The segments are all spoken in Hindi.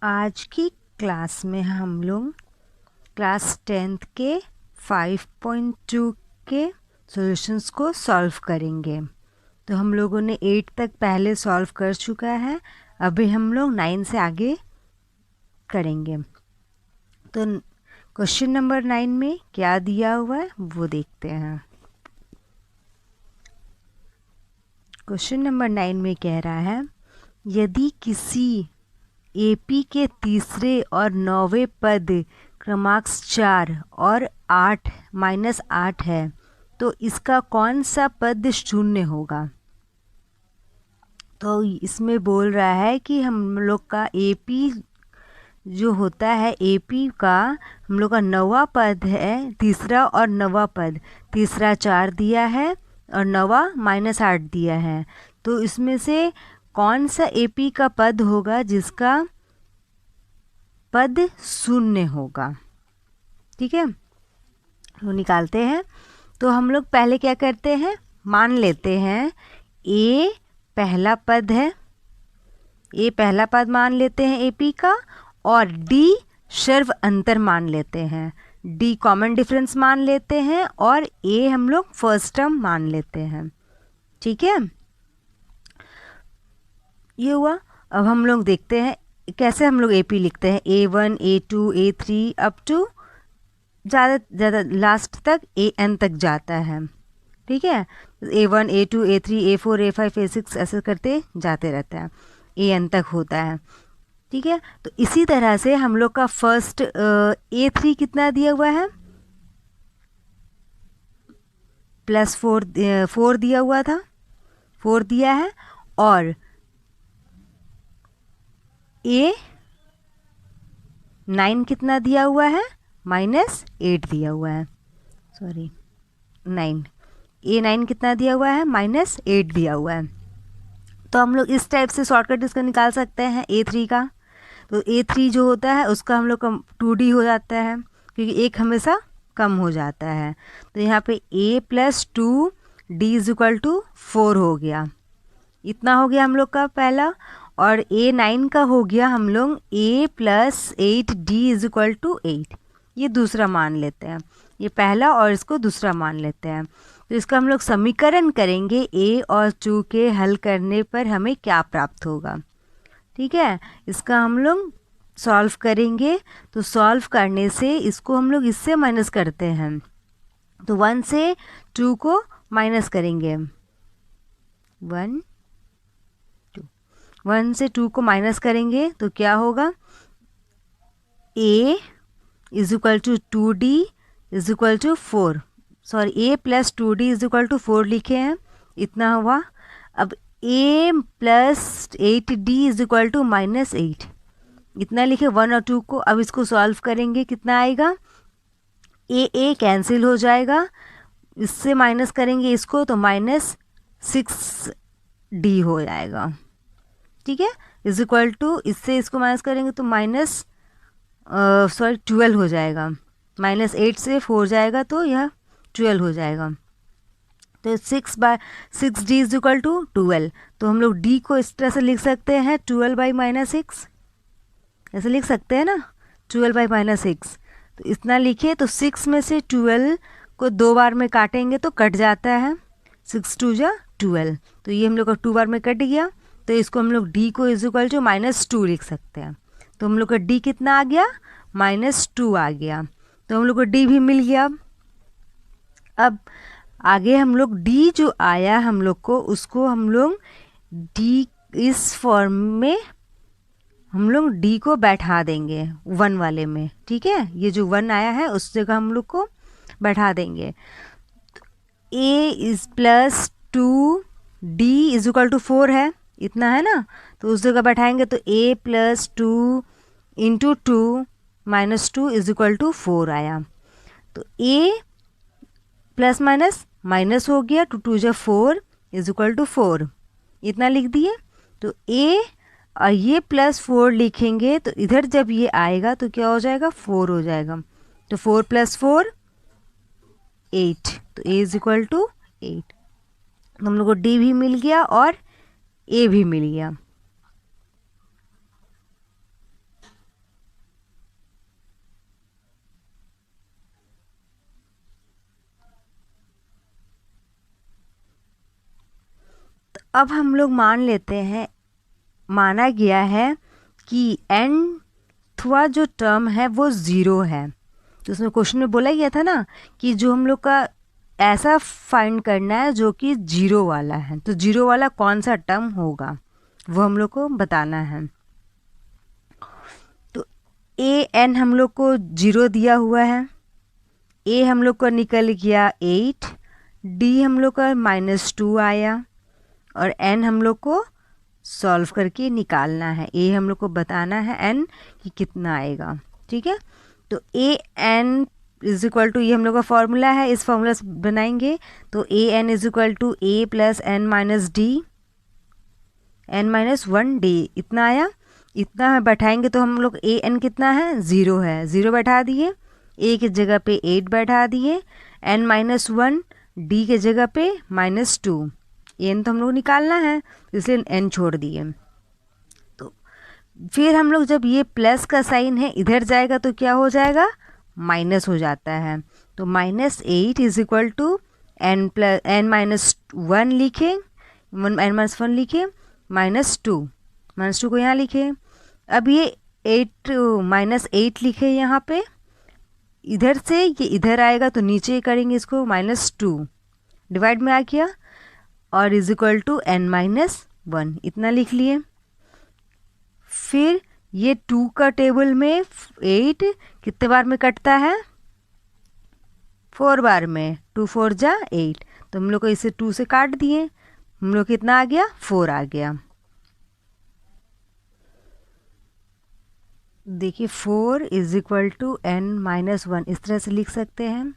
आज की क्लास में हम लोग क्लास 10th के 5.2 के सॉल्यूशंस को सॉल्व करेंगे। तो हम लोगों ने 8 तक पहले सॉल्व कर चुका है, अभी हम लोग 9 से आगे करेंगे। तो क्वेश्चन नंबर 9 में क्या दिया हुआ है वो देखते हैं। क्वेश्चन नंबर 9 में कह रहा है, यदि किसी एपी के तीसरे और 9वें पद क्रमांक 4 और 8 -8 है तो इसका कौन सा पद शून्य होगा। तो इसमें बोल रहा है कि हम लोग का एपी जो होता है, एपी का हम लोग का 9वां पद है, तीसरा और 9वां पद। तीसरा 4 दिया है और 9वां -8 दिया है। तो इसमें से कौन सा एपी का पद होगा जिसका पद शून्य होगा। ठीक है, वो निकालते हैं। तो हम लोग पहले क्या करते हैं, मान लेते हैं ए पहला पद है, ए पहला पद मान लेते हैं एपी का, और डी सर्व अंतर मान लेते हैं, डी कॉमन डिफरेंस मान लेते हैं, और ए हम लोग फर्स्ट टर्म मान लेते हैं। ठीक है, ये हुआ। अब हम लोग देखते हैं कैसे हम लोग एपी लिखते हैं। A1 A2 A3 up to ज़्यादा लास्ट तक AN तक जाता है। ठीक है, A1 A2 A3 A4 A5 A6 ऐसे करते जाते रहता है, AN तक होता है। ठीक है, तो इसी तरह से हम लोग का फर्स्ट A3 कितना दिया हुआ है, +4 दिया हुआ था, 4 दिया है, और A9 कितना दिया हुआ है, -8 दिया हुआ है, सॉरी 9, A9 कितना दिया हुआ है, -8 दिया हुआ है। तो हम लोग इस टाइप से शॉर्टकट इसका निकाल सकते हैं A3 का। तो A3 जो होता है उसका हम लोग का 2D हो जाता है, क्योंकि एक हमेशा कम हो जाता है। तो यहाँ पे A + 2D = 4 हो गया, इतना हो गया हम लोग का पहला। और A9 का हो गया हम लोग A + 8D = 8, ये दूसरा मान लेते हैं, ये पहला और इसको दूसरा मान लेते हैं। तो इसका हम लोग समीकरण करेंगे, A और 2 के हल करने पर हमें क्या प्राप्त होगा। ठीक है, इसका हम लोग सॉल्व करेंगे। तो सॉल्व करने से इसको हम लोग इससे माइनस करते हैं, तो 1 से 2 को माइनस करेंगे, 1 से 2 को माइनस करेंगे तो क्या होगा, A = 2D = 4, sorry A + 2D = 4 लिखे हैं, इतना हुआ। अब A + 8D = -8, इतना लिखे 1 और 2 को। अब इसको सॉल्व करेंगे, कितना आएगा, A कैंसिल हो जाएगा, इससे माइनस करेंगे इसको तो -6D हो जाएगा। ठीक है, = इससे इसको माइनस करेंगे तो -12 हो जाएगा, -8 से 4 जाएगा तो यह 12 हो जाएगा। तो 6/6D = 12। तो हम लोग D को इस तरह से लिख सकते हैं, 12/-6, ऐसे लिख सकते हैं ना, 12/-6। तो इतना लिखिए। तो 6 में से 12 को 2 बार में काटेंगे तो कट जाता है, 6 2 जा 12, तो ये हम लोग का 2 बार में कट गया। तो इसको हम लोग D को = -2 लिख सकते हैं। तो हम लोग का D कितना आ गया, -2 आ गया। तो हम लोग को D भी मिल गया। अब आगे हम लोग D जो आया हम लोग को, उसको हम लोग D इस फॉर्म में हम लोग D को बैठा देंगे 1 वाले में। ठीक है, ये जो 1 आया है उस जगह हम लोग को बैठा देंगे। A + 2D = 4 है, इतना है ना, तो उस जगह बैठाएंगे तो A + 2 × 2 - 2 = 4 आया। तो A प्लस माइनस हो गया, 2 2 जा 4 = 4, इतना लिख दिए। तो A और ये +4 लिखेंगे तो इधर जब ये आएगा तो क्या हो जाएगा, 4 हो जाएगा। तो 4 + 4 8, तो A = 8। हम लोग को D भी मिल गया और A भी मिल गया। अब हम लोग मान लेते हैं, माना गया है कि nthवा जो टर्म है वो 0 है। तो उसमें क्वेश्चन में बोला गया था ना कि जो हम लोग का ऐसा फाइंड करना है जो कि 0 वाला है, तो 0 वाला कौन सा टर्म होगा वो हम लोग को बताना है। तो an हम लोग को 0 दिया हुआ है, a हम लोग का निकल गया 8, d हम लोग का -2 आया, और n हम लोग को सॉल्व करके निकालना है। a हम लोग को बताना है n कि कितना आएगा। ठीक है, तो a n is equal to, ये हम लोग का फॉर्मूला है, इस फॉर्मूला से बनाएंगे तो a n is equal to a plus n minus d n-1d, इतना आया। इतना बैठाएंगे तो हम लोग a n कितना है, 0 है, 0 बैठा दिए, a की जगह पे 8 बैठा दिए, n-1 d के जगह पे -2, n तो हम लोग निकालना है इसलिए n छोड़ दिए। तो फिर हम लोग जब ये प्लस का साइन है इधर जाएगा तो क्या हो जाएगा, माइनस हो जाता है। तो -8 इज इक्वल टू n-1 लिखे, n-1 लिखे, -2 को यहाँ लिखे। अब ये 8 लिखे यहाँ पे, इधर से ये इधर आएगा तो नीचे करेंगे इसको, -2 डिवाइड में आ गया, और इज इक्वल टू n-1, इतना लिख लिए। फिर ये 2 का टेबल में 8 कितने बार में कटता है, 4 बार में, 2 4 जा 8, तो हम लोग को इसे 2 से काट दिए, हम लोग कितना आ गया, 4 आ गया। देखिए 4 इज इक्वल टू n-1, इस तरह से लिख सकते हैं,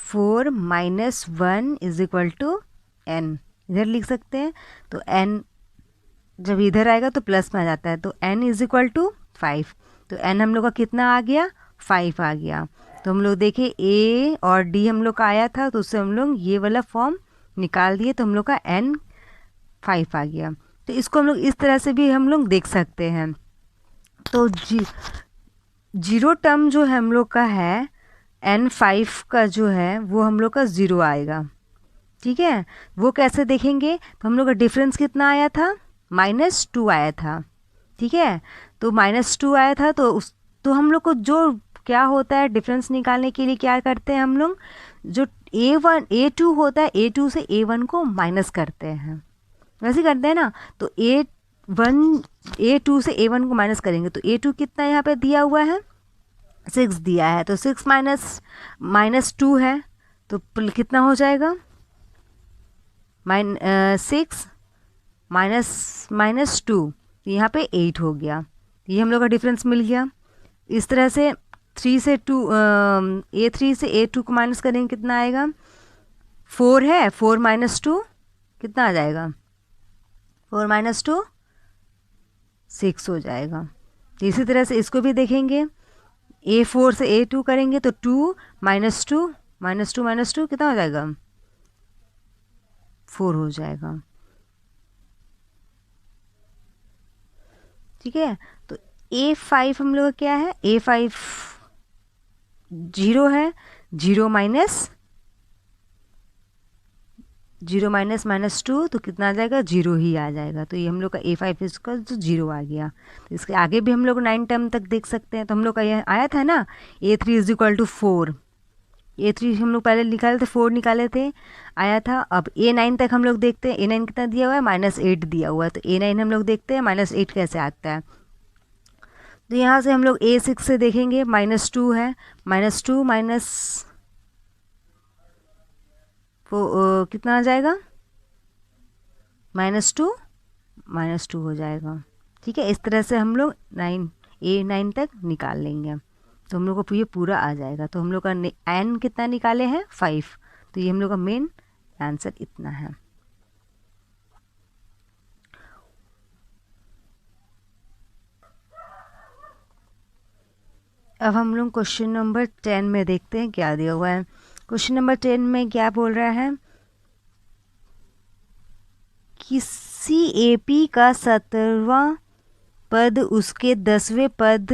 4 -1 इज इक्वल टू n, इधर लिख सकते हैं। तो n जब इधर आएगा तो प्लस में आ जाता है, तो n इज इक्वल टू 5, तो n हम लोग का कितना आ गया, 5 आ गया। तो हम लोग देखें a और d हम लोग का आया था, तो उससे हम लोग ये वाला फॉर्म निकाल दिए, तो हम लोग का n 5 आ गया। तो इसको हम लोग इस तरह से भी हम लोग देख सकते हैं। तो 0 टर्म जो है हम लोग का है, n5 का जो है वो हम लोग का 0 आएगा। ठीक है, वो कैसे देखेंगे, तो हम लोग का डिफरेंस कितना आया था, -2 आया था। ठीक है, तो -2 आया था, तो हम लोग को जो क्या होता है डिफरेंस निकालने के लिए क्या करते हैं हम लोग, जो a2 होता है, a2 से a1 को माइनस करते हैं, वैसे करते हैं ना। तो a2 से a1 को माइनस करेंगे, तो a2 कितना यहाँ पे दिया हुआ है, 6 दिया है, तो 6 -2 है, तो कितना हो जाएगा, 6 -2, यहाँ पे 8 हो गया। ये हम लोग का डिफरेंस मिल गया। इस तरह से 3 से 2 a3 से a2 को माइनस करेंगे, कितना आएगा, 4 है, 4 -2 कितना आ जाएगा, 4 -2 6 हो जाएगा। इसी तरह से इसको भी देखेंगे, a4 से a2 करेंगे तो 2 -2 कितना हो जाएगा, 4 हो जाएगा। ठीक है, तो a5 हम लोग का क्या है, a5 0 है, 0 -2 तो कितना आ जाएगा, 0 ही आ जाएगा। तो ये हम लोग का a5 इसका जो 0 आ गया। तो इसके आगे भी हम लोग 9 टर्म तक देख सकते हैं। तो हम लोग का यह आया था ना, a3 is equal to 4, a3 हम लोग पहले निकाले थे, 4 निकाले थे, आया था। अब a9 तक हम लोग देखते हैं, a9 कितना दिया हुआ है, -8 दिया हुआ है, तो a9 हम लोग देखते हैं -8 कैसे आता है। तो यहाँ से हम लोग a6 से देखेंगे, -2 है, -2 कितना आ जाएगा, -2 हो जाएगा। ठीक है, इस तरह से हम लोग a9 तक निकाल लेंगे, तो हम लोग को ये पूरा आ जाएगा। तो हम लोग का n कितना निकाले हैं, 5, तो ये हम लोग का मेन आंसर इतना है। अब हम लोग क्वेश्चन नंबर 10 में देखते हैं क्या दिया हुआ है। क्वेश्चन नंबर 10 में क्या बोल रहा है, किसी एपी का 17वां पद उसके 10वें पद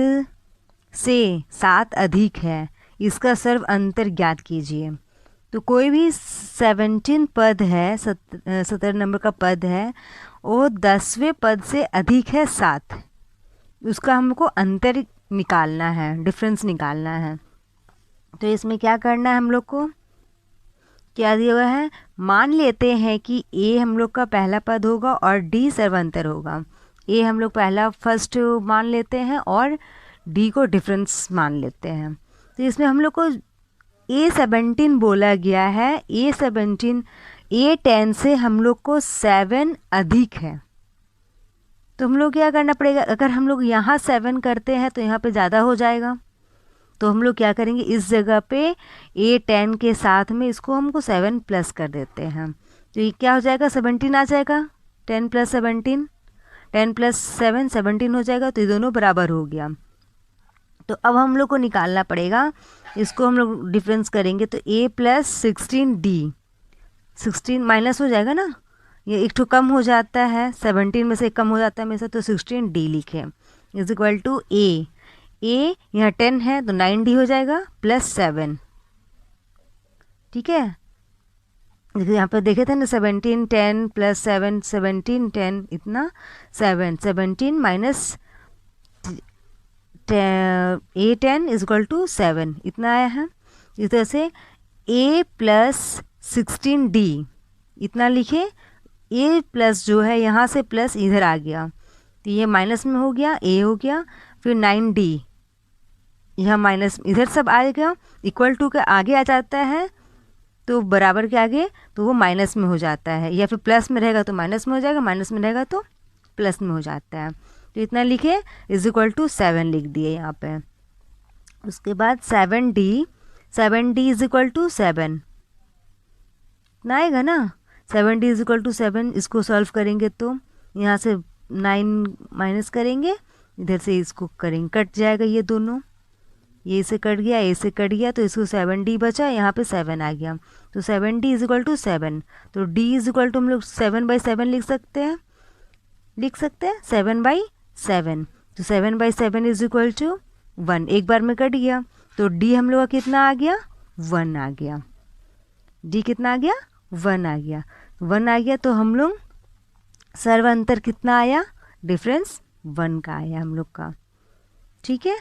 से 7 अधिक है, इसका सर्व अंतर ज्ञात कीजिए। तो कोई भी 17 पद है, 17 नंबर का पद है, वो 10वें पद से अधिक है 7, उसका हमको अंतर निकालना है, डिफरेंस निकालना है। तो इसमें क्या करना है हम लोग को, क्या दिया हुआ है, मान लेते हैं कि ए हम लोग का पहला पद होगा और डी सर्वांतर होगा। ए हम लोग पहला फर्स्ट मान लेते हैं और डी को डिफरेंस मान लेते हैं। तो इसमें हम लोग को A17 बोला गया है, A10 से हम लोग को 7 अधिक है। तो हम लोग क्या करना पड़ेगा, अगर हम लोग यहाँ 7 करते हैं तो यहाँ पे ज़्यादा हो जाएगा, तो हम लोग क्या करेंगे, इस जगह पे A10 के साथ में इसको हमको 7 प्लस कर देते हैं। तो ये क्या हो जाएगा, 17 आ जाएगा, 10 + 17, 10 + 7 17 हो जाएगा। तो ये दोनों बराबर हो गया। तो अब हम लोग को निकालना पड़ेगा, इसको हम लोग डिफरेंस करेंगे तो A + 16D, 16 माइनस हो जाएगा ना, ये एक ठो कम हो जाता है, 17 में से कम हो जाता है हमेशा, तो 16D लिखे इज इक्वल टू A यहाँ 10 है तो 9D हो जाएगा +7। ठीक है, यहाँ पर देखे थे ना, 17 10 + 7 17 10 इतना 7 17 minus A10 is equal to 7 इतना आया है। इस तरह से A + 16D इतना लिखे, A प्लस जो है यहाँ से प्लस इधर आ गया तो ये माइनस में हो गया, A हो गया, फिर 9D यहाँ माइनस इधर सब आ गया, इक्वल टू के आगे आ जाता है तो बराबर के आगे तो वो माइनस में हो जाता है, या फिर प्लस में रहेगा तो माइनस में हो जाएगा, माइनस में रहेगा तो प्लस में हो जाता है। तो इतना लिखे इज इक्वल टू 7 लिख दिए यहाँ पे। उसके बाद 7D इज इक्वल टू 7 इतना आएगा ना, 7D इज इक्वल टू 7। इसको सॉल्व करेंगे तो यहाँ से 9 माइनस करेंगे, इधर से इसको करेंगे, कट जाएगा ये दोनों, ये से कट गया, ए से कट गया, तो इसको 7D बचा, यहाँ पे 7 आ गया। तो 7D इज इक्वल टू 7। तो D इज इक्वल टू हम लोग 7/7 लिख सकते हैं 7/7। तो 7/7 इज इक्वल टू 1, एक बार में कट गया, तो D हम लोग का कितना आ गया, 1 आ गया। D कितना आ गया, 1 आ गया, 1 आ गया। तो हम लोग सर्वांतर कितना आया, डिफरेंस 1 का आया हम लोग का। ठीक है।